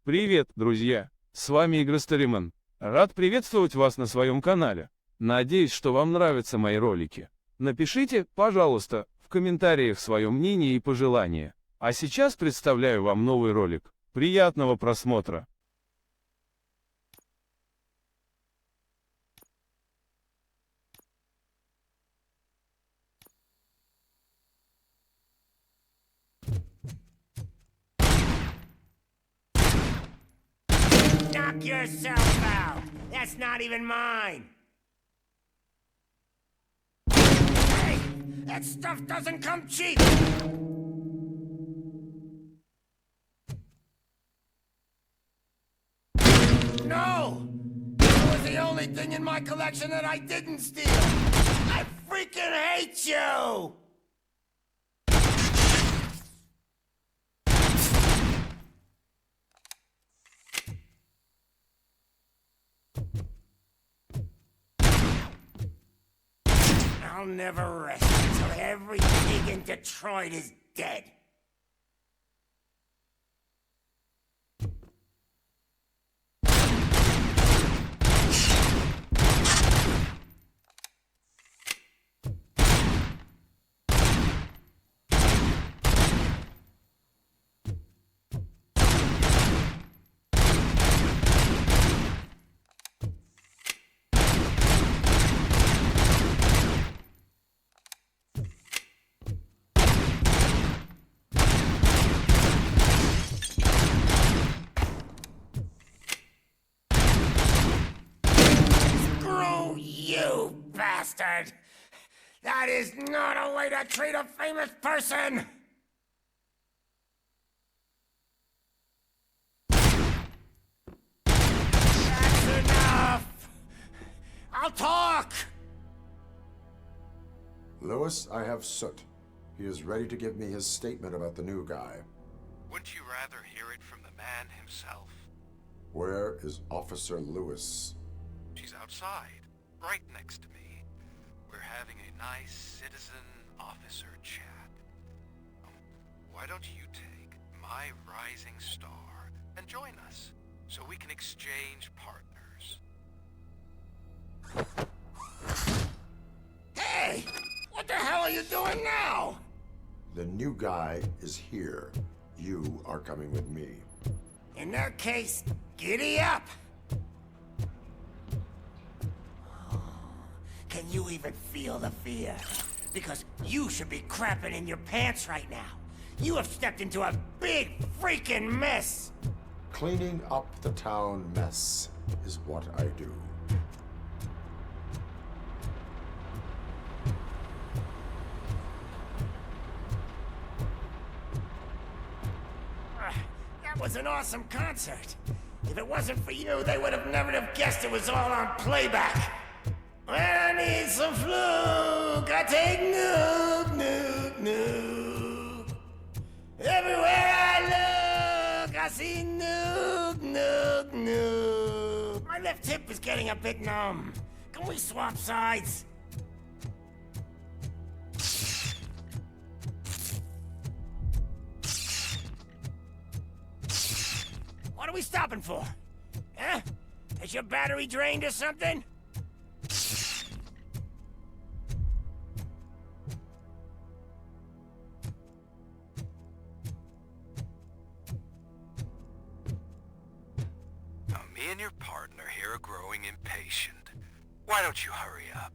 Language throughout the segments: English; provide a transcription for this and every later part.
Привет, друзья! С вами IgroStoryMan. Рад приветствовать вас на своем канале. Надеюсь, что вам нравятся мои ролики. Напишите, пожалуйста, в комментариях свое мнение и пожелания. А сейчас представляю вам новый ролик. Приятного просмотра! Knock yourself out! That's not even mine! Hey! That stuff doesn't come cheap! No! It was the only thing in my collection that I didn't steal! I freaking hate you! I'll never rest until every pig in Detroit is dead. You bastard! That is not a way to treat a famous person! That's enough! I'll talk! Lewis, I have Soot. He is ready to give me his statement about the new guy. Wouldn't you rather hear it from the man himself? Where is Officer Lewis? She's outside, right next to me. We're having a nice citizen-officer chat. Why don't you take my rising star and join us, so we can exchange partners? Hey! What the hell are you doing now? The new guy is here. You are coming with me. In that case, giddy up! Can you even feel the fear? Because you should be crapping in your pants right now. You have stepped into a big freaking mess! Cleaning up the town mess is what I do. That was an awesome concert. If it wasn't for you, they would have never have guessed it was all on playback. When I need some fluke, I take Nuke, Nuke, Nuke. Everywhere I look, I see Nuke, Nuke, Nuke. My left hip is getting a bit numb. Can we swap sides? What are we stopping for? Huh? Is your battery drained or something? Now, me and your partner here are growing impatient. Why don't you hurry up?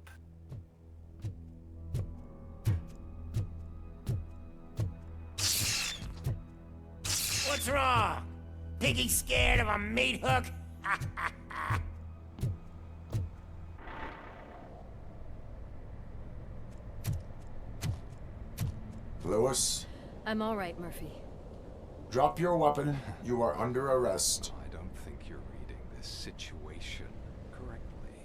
What's wrong? Piggy scared of a meat hook? Lewis, I'm all right, Murphy. drop your weapon. You are under arrest. I don't think you're reading this situation correctly.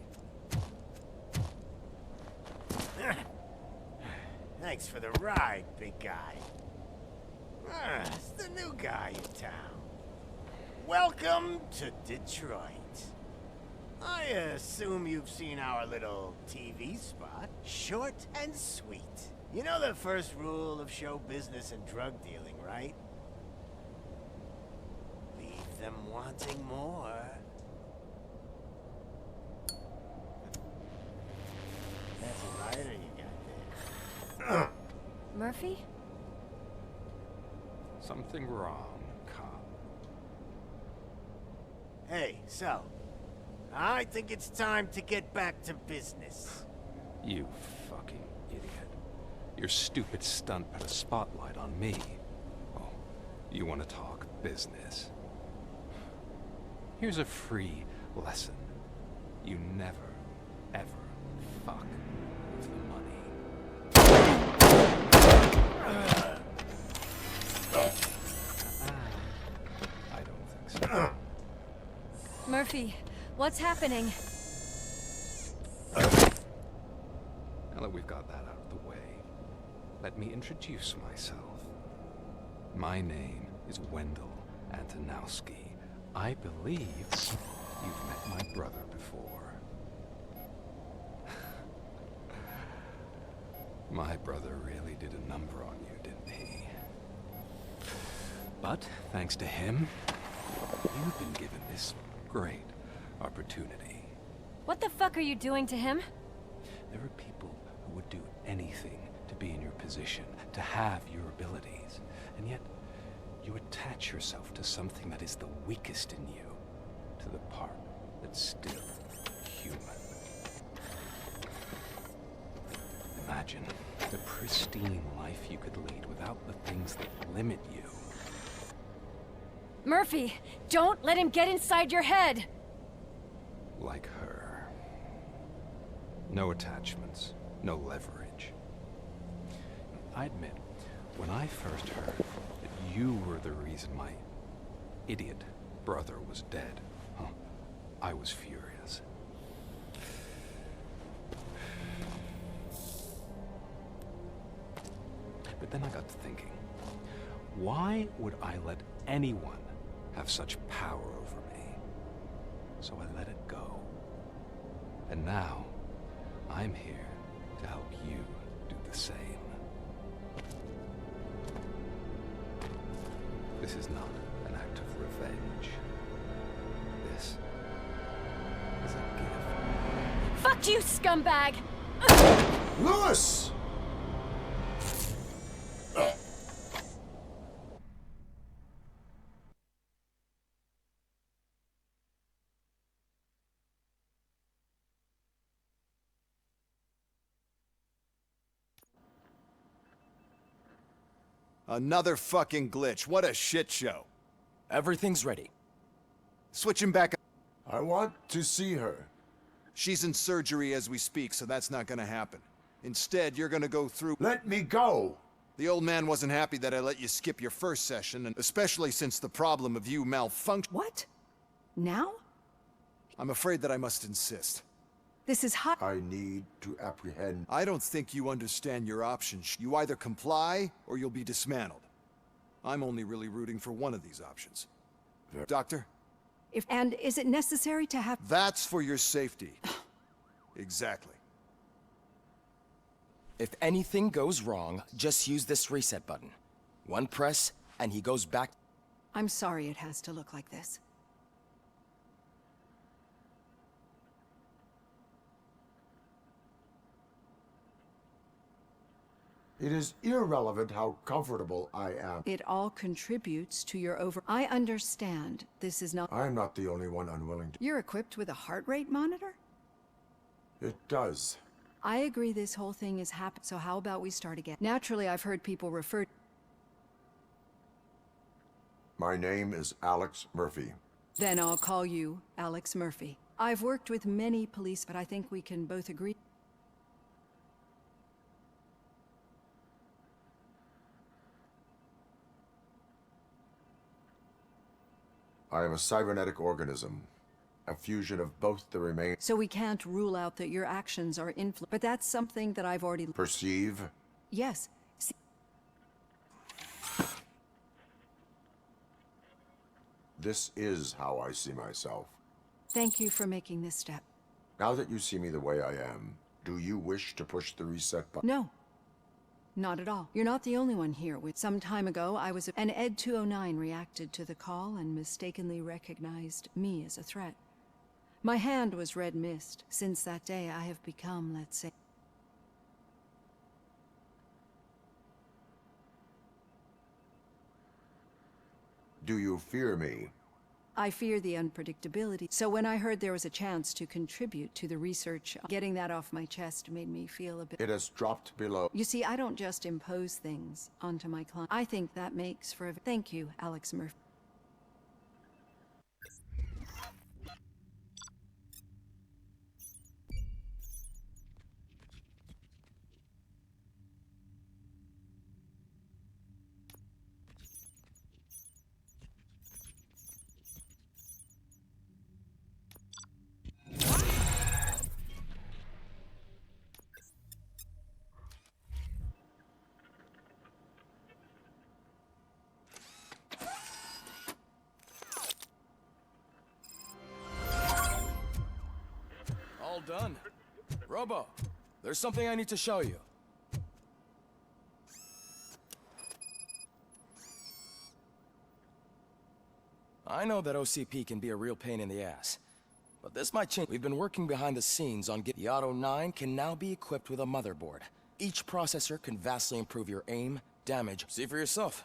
Thanks for the ride, big guy. It's the new guy in town. Welcome to Detroit. I assume you've seen our little TV spot. Short and sweet. You know the first rule of show business and drug dealing, right? Leave them Murphy? Something wrong, cop. Hey, so, I think it's time to get back to business. You fucking idiot. Your stupid stunt put a spotlight on me. Oh, you want to talk business? Here's a free lesson. You never, ever fuck with the money. I don't think so. Murphy, what's happening? Now that we've got that out of the way, let me introduce myself. My name is Wendell Antonowski. I believe you've met my brother before. My brother really did a number on you, didn't he? But, thanks to him, you've been given this great opportunity. What the fuck are you doing to him? There are people who would do anything to be in your position, to have your abilities, and yet you attach yourself to something that is the weakest in you, to the part that's still human. Imagine the pristine life you could lead without the things that limit you. Murphy, don't let him get inside your head! Like her. No attachments, no leverage. I admit, when I first heard that you were the reason my idiot brother was dead, I was furious. But then I got to thinking, why would I let anyone have such power over me? So I let it go. And now, I'm here to help you do the same. This is not an act of revenge. This is a gift. Fuck you, scumbag! Lewis! Another fucking glitch. What a shit show. Everything's ready. Switching back. I want to see her. She's in surgery as we speak, so that's not gonna happen. Instead, you're gonna go through. Let me go! The old man wasn't happy that I let you skip your first session, and especially since the problem of you malfunction. What? Now? I'm afraid that I must insist. This is hot. I need to apprehend. I don't think you understand your options. You either comply, or you'll be dismantled. I'm only really rooting for one of these options. Doctor? And is it necessary to have... That's for your safety. Exactly. If anything goes wrong, just use this reset button. One press, and he goes back. I'm sorry it has to look like this. It is irrelevant how comfortable I am. It all contributes to your I understand this is not... I'm not the only one unwilling to... You're equipped with a heart rate monitor? It does. I agree this whole thing is happening, so how about we start again? Naturally, I've heard people refer... My name is Alex Murphy. Then I'll call you Alex Murphy. I've worked with many police, but I think we can both agree... I am a cybernetic organism, a fusion of both the remain... So we can't rule out that your actions are influenced, but that's something that I've already... Perceive? Yes. This is how I see myself. Thank you for making this step. Now that you see me the way I am, do you wish to push the reset button? No. Not at all. You're not the only one here. Some time ago, and Ed 209 reacted to the call and mistakenly recognized me as a threat. My hand was red mist. Since that day, I have become, let's say... Do you fear me? I fear the unpredictability. So when I heard there was a chance to contribute to the research, getting that off my chest made me feel a bit... It has dropped below. You see, I don't just impose things onto my client. I think that makes for a... Thank you, Alexa Mёrfi. All done. Robo, there's something I need to show you. I know that OCP can be a real pain in the ass, but this might change. We've been working behind the scenes on the Auto 9 can now be equipped with a motherboard. Each processor can vastly improve your aim, damage. See for yourself.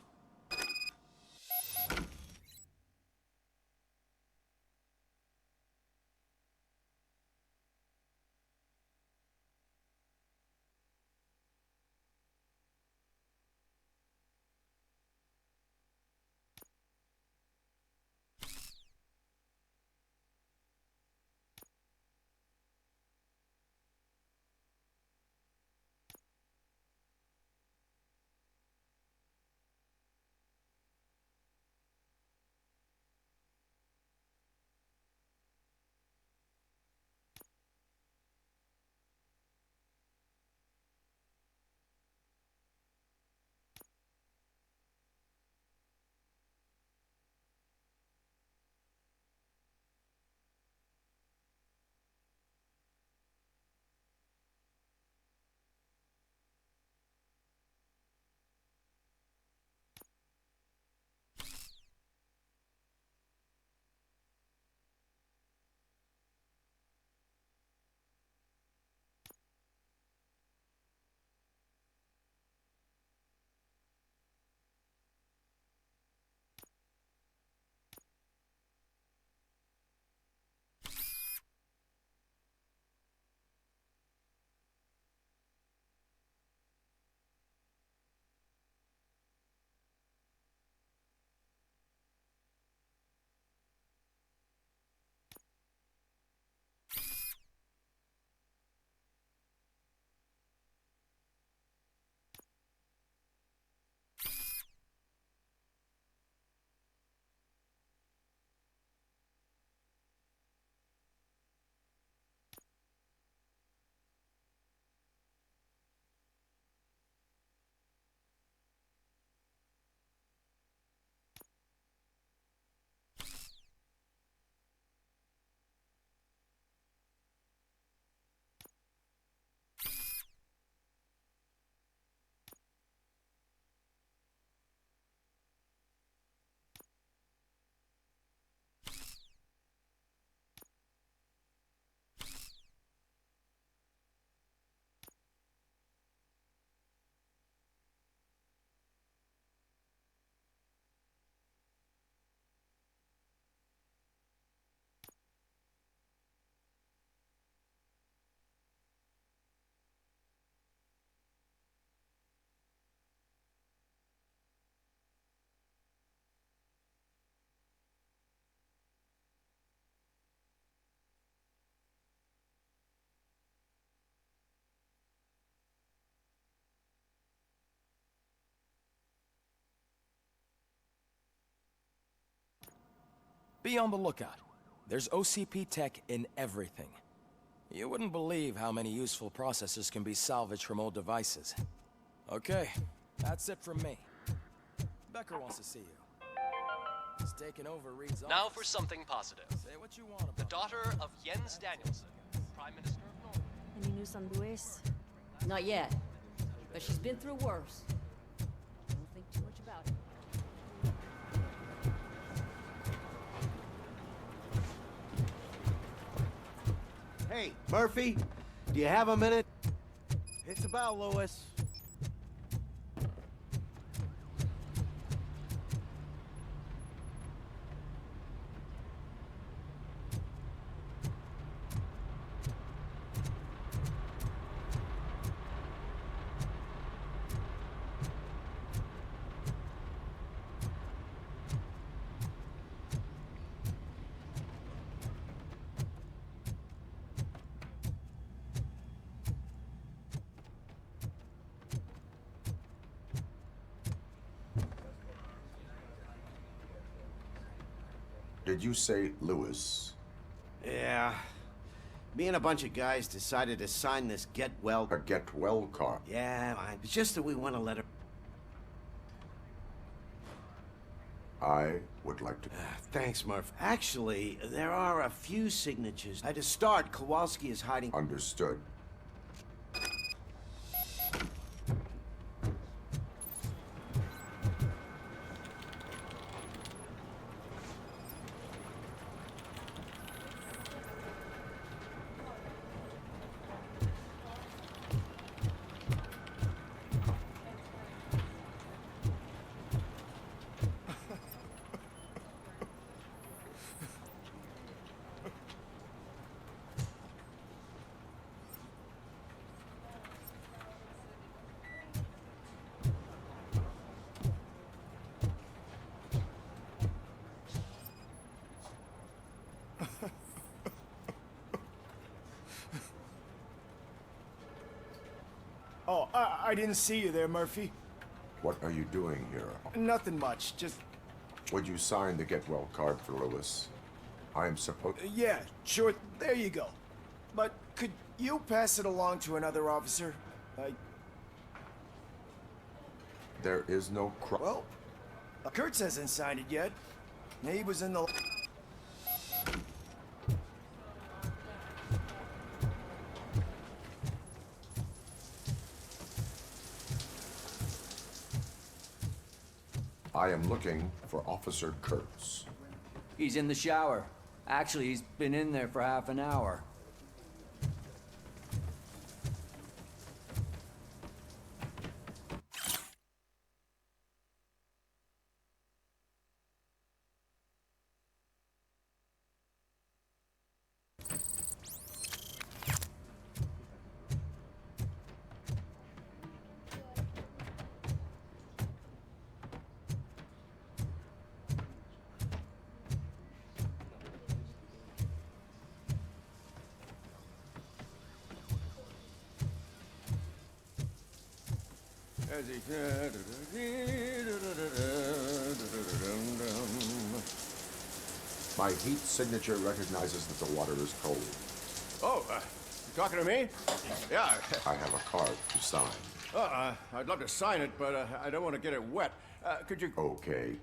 Be on the lookout. There's OCP tech in everything. You wouldn't believe how many useful processors can be salvaged from old devices. Okay, that's it from me. Becker wants to see you. He's taken over Reed's office. Now for something positive. Say what you want about The daughter of Jens Danielson, Prime Minister of Norway. Any news on Lewis? Not yet, but she's been through worse. Don't think too much about it. Hey, Murphy, do you have a minute? It's about Lewis. Did you say Lewis? Yeah. Me and a bunch of guys decided to sign this get well... A get well card? Yeah, fine. It's just that we want to let her... I would like to... Thanks, Murph. Actually, there are a few signatures. To start, Kowalski is hiding... Understood. Oh, I didn't see you there, Murphy. What are you doing here? Nothing much, just... Would you sign the get well card for Lewis? I am supposed... Yeah, sure, there you go. But could you pass it along to another officer? There is no Well, Kurtz hasn't signed it yet. He was in the... I am looking for Officer Kurtz. He's in the shower. Actually, he's been in there for half an hour. My heat signature recognizes that the water is cold. Oh, you talking to me? Yeah. I have a card to sign. I'd love to sign it, but I don't want to get it wet. Could you... Okay.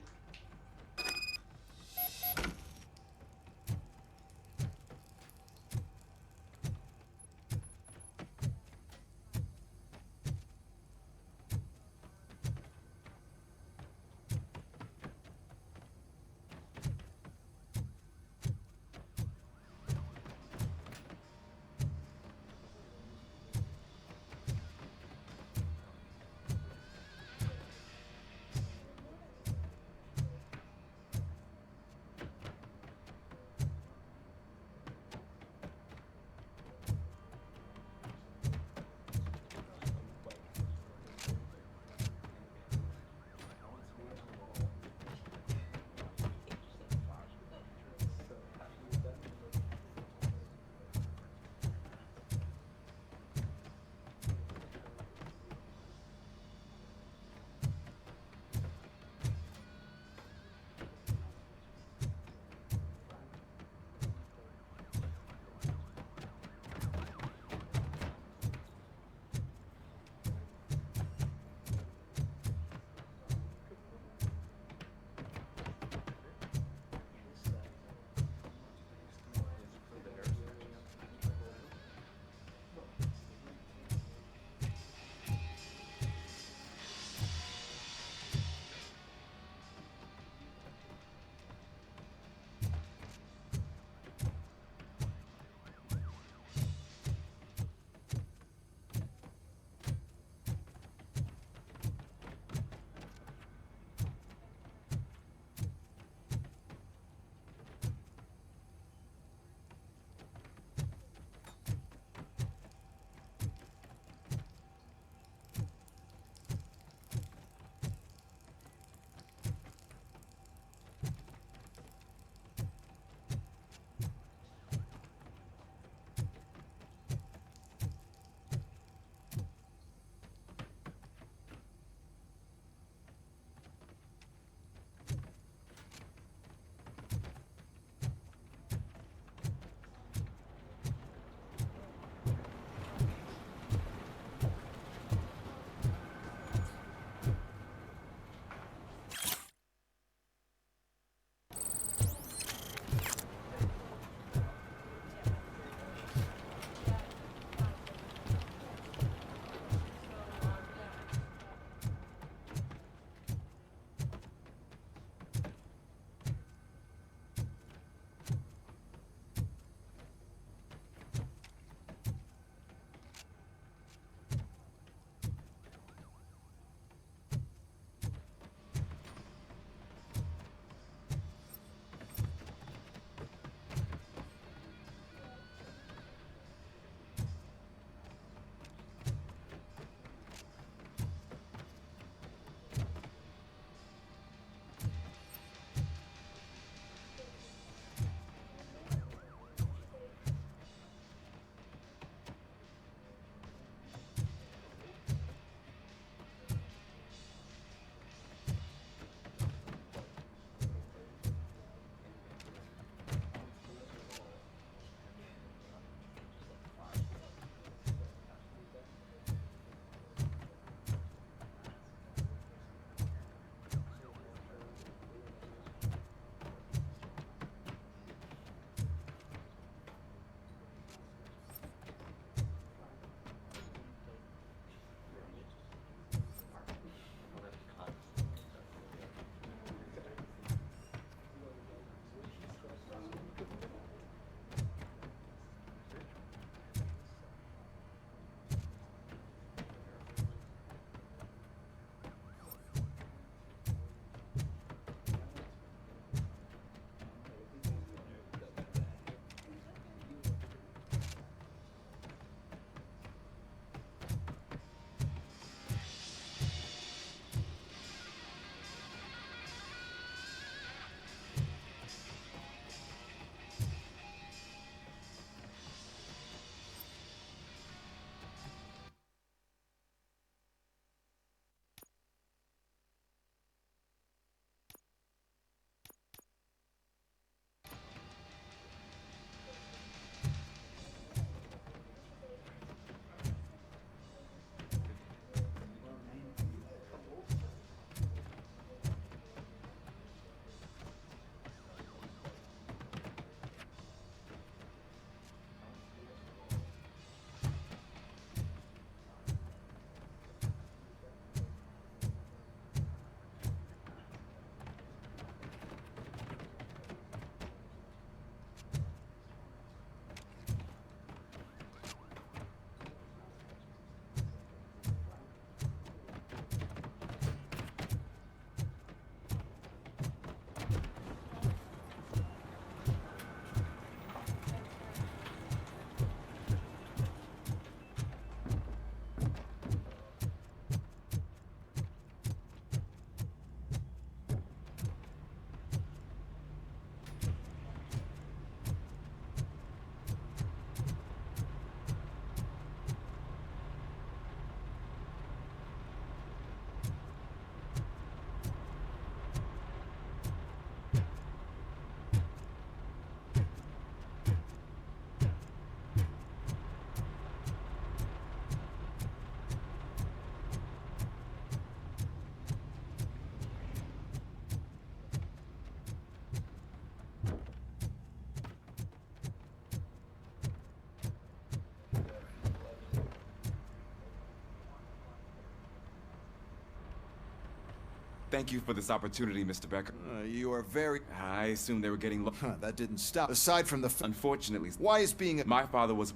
Thank you for this opportunity, Mr. Becker. You are very... I assumed they were getting low. That didn't stop. Aside from the... Unfortunately. Why is being a... My father was...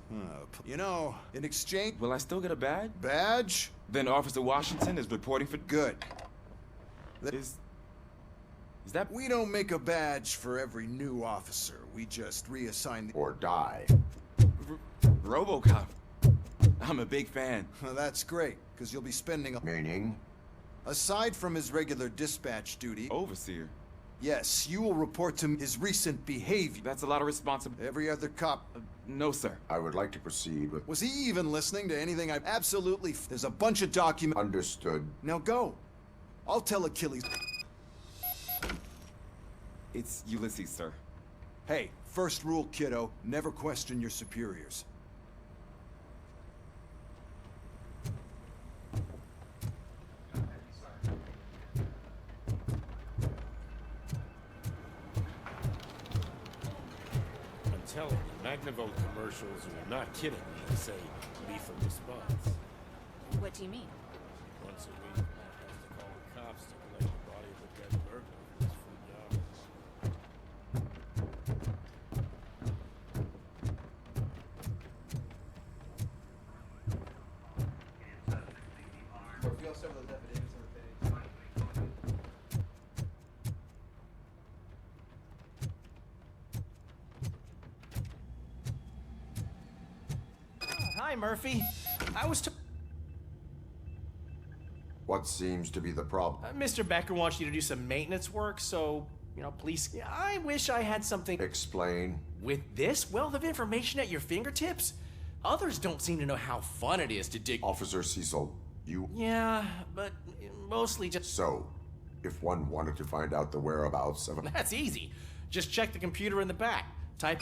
You know, in exchange... Will I still get a badge? Badge? Then Officer Washington is reporting for... Good. Is that... We don't make a badge for every new officer. We just reassign... Or die. RoboCop. I'm a big fan. That's great, because you'll be spending... Meaning? Aside from his regular dispatch duty... Overseer. Yes, you will report to his recent behavior. That's a lot of responsibility. Every other cop... no, sir. I would like to proceed with... Was he even listening to anything I... Absolutely. There's a bunch of documents... Understood. Now go. I'll tell Achilles... It's Ulysses, sir. Hey, first rule, kiddo. Never question your superiors. Telling you, Magnavolt commercials are not kidding when they say lethal response. What do you mean? Once a week, Matt has to call the cops to collect the body of a dead burglar from his front yard. Hi, Murphy. I was What seems to be the problem? Mr. Becker wants you to do some maintenance work, so, police... I wish I had something... Explain. With this wealth of information at your fingertips, others don't seem to know how fun it is to dig... Officer Cecil, you... Yeah, but mostly just... So, if one wanted to find out the whereabouts of... That's easy. Just check the computer in the back. Type...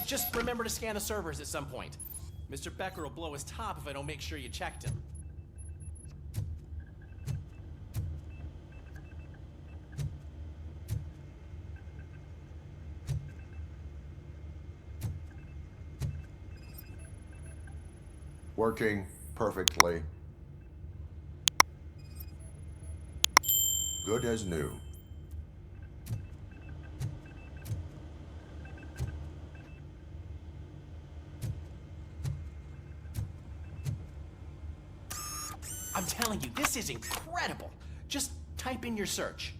just remember to scan the servers at some point. Mr. Becker will blow his top if I don't make sure you checked him. Working perfectly. Good as new. I'm telling you, this is incredible. Just type in your search.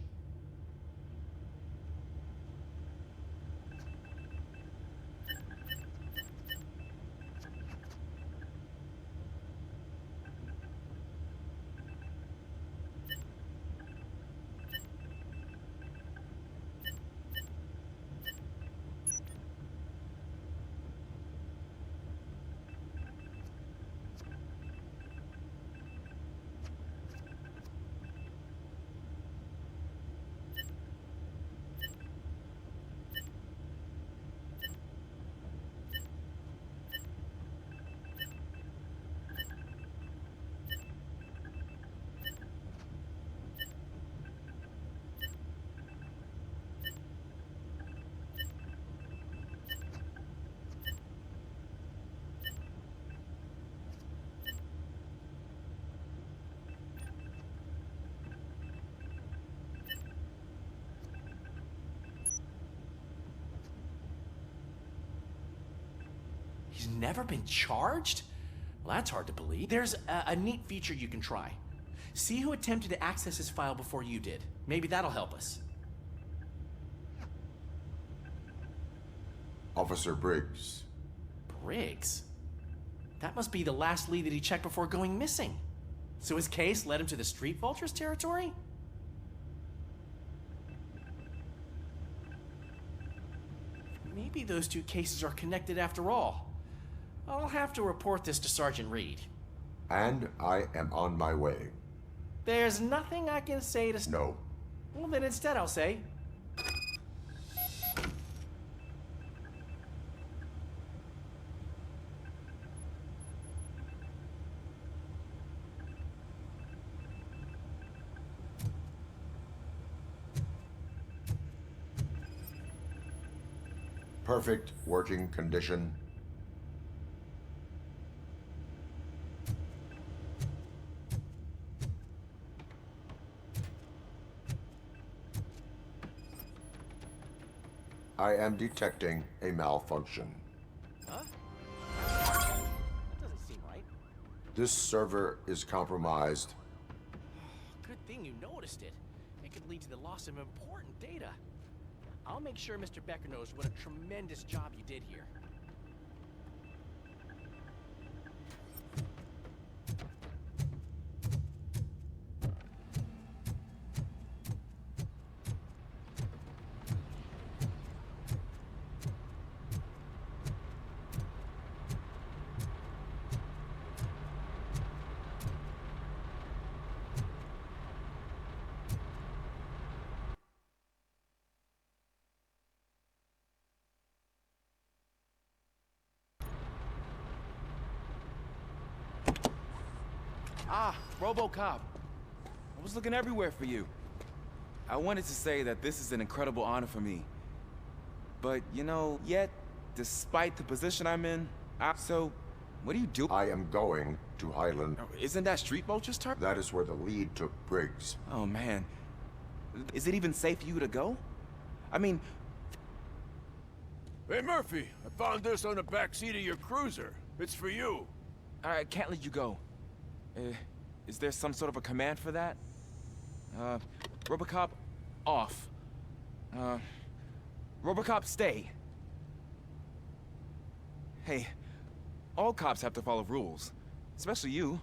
He's never been charged? Well, that's hard to believe. There's a neat feature you can try. See who attempted to access his file before you did. Maybe that'll help us. Officer Briggs. Briggs? That must be the last lead that he checked before going missing. So his case led him to the Street Vultures territory? Maybe those two cases are connected after all. I'll have to report this to Sergeant Reed. And I am on my way. There's nothing I can say to... No. Well, then instead I'll say... Perfect working condition. I am detecting a malfunction. Huh? That doesn't seem right. This server is compromised. Good thing you noticed it. It could lead to the loss of important data. I'll make sure Mr. Becker knows what a tremendous job you did here. Ah, RoboCop. I was looking everywhere for you. I wanted to say that this is an incredible honor for me. But, you know, yet, despite the position I'm in, so, what do you do? I am going to Highland. Isn't that Street Vulture's turn? That is where the lead took Briggs. Oh, man. Is it even safe for you to go? I mean... Hey, Murphy, I found this on the back seat of your cruiser. It's for you. I can't let you go. Is there some sort of a command for that? RoboCop, off. RoboCop, stay. Hey, all cops have to follow rules. Especially you.